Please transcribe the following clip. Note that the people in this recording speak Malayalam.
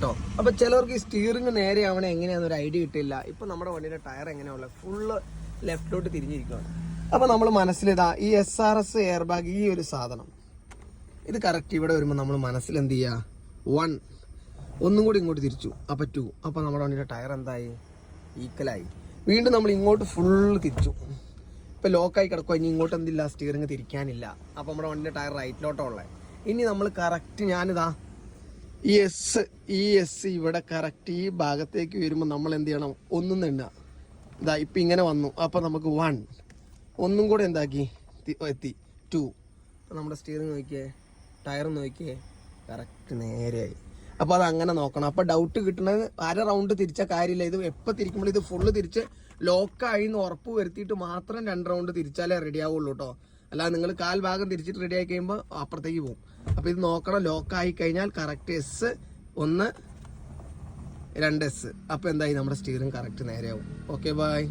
കേട്ടോ. അപ്പൊ ചിലർക്ക് ഈ സ്റ്റിയറിംഗ് നേരെ ആവണേ എങ്ങനെയാണെന്നൊരു ഐഡിയ കിട്ടില്ല. ഇപ്പൊ നമ്മുടെ വണ്ടിയുടെ ടയർ എങ്ങനെയുള്ള ഫുള്ള് ലെഫ്റ്റിലോട്ട് തിരിഞ്ഞിരിക്കുകയാണ്. അപ്പൊ നമ്മൾ മനസ്സിലിതാ ഈ SRS എയർ ബാഗ്, ഈ ഒരു സാധനം ഇത് കറക്റ്റ് ഇവിടെ വരുമ്പോൾ നമ്മൾ മനസ്സിൽ എന്ത് ചെയ്യുക, 1 ഒന്നും കൂടി ഇങ്ങോട്ട് തിരിച്ചു, അപ്പൊ 2. അപ്പൊ നമ്മുടെ വണ്ടിയുടെ ടയർ എന്തായി, ഈക്വലായി. വീണ്ടും നമ്മൾ ഇങ്ങോട്ട് ഫുള്ള് തിരിച്ചു, ഇപ്പൊ ലോക്കായി കിടക്കുക. ഇനി ഇങ്ങോട്ട് എന്തില്ല, സ്റ്റിയറിംഗ് തിരിക്കാനില്ല. അപ്പൊ നമ്മുടെ വണ്ടിയുടെ ടയർ റൈറ്റിലോട്ടുള്ളത്. ഇനി നമ്മൾ കറക്റ്റ് ഞാനിതാ ഈ എസ് ഇവിടെ കറക്റ്റ് ഈ ഭാഗത്തേക്ക് വരുമ്പോൾ നമ്മൾ എന്ത് ചെയ്യണം, ഒന്നും തന്നെ ഇതാ ഇപ്പം ഇങ്ങനെ വന്നു. അപ്പം നമുക്ക് 1 ഒന്നും കൂടെ എന്താക്കി എത്തി 2. അപ്പം നമ്മുടെ സ്റ്റിയറിംഗ് നോക്കിയേ, ടയർ നോക്കിയേ, കറക്റ്റ് നേരെയായി. അപ്പോൾ അത് അങ്ങനെ നോക്കണം. അപ്പോൾ ഡൗട്ട് കിട്ടുന്നത് അര റൗണ്ട് തിരിച്ച കാര്യമില്ല. ഇത് എപ്പോൾ തിരിക്കുമ്പോൾ ഇത് ഫുള്ള് തിരിച്ച് ലോക്കായി എന്ന് ഉറപ്പ് വരുത്തിയിട്ട് മാത്രം 2 റൗണ്ട് തിരിച്ചാലേ റെഡി ആവുള്ളൂ കേട്ടോ. അല്ലാതെ നിങ്ങൾ കാൽ ഭാഗം തിരിച്ചിട്ട് റെഡി ആയി കഴിയുമ്പോൾ അപ്പുറത്തേക്ക് പോകും. അപ്പോൾ ഇത് നോക്കണം, ലോക്കായി കഴിഞ്ഞാൽ കറക്റ്റ് S1 2S. അപ്പോൾ എന്തായി, നമ്മുടെ സ്റ്റിയറിംഗ് കറക്റ്റ് നേരെയാവും. Okay by.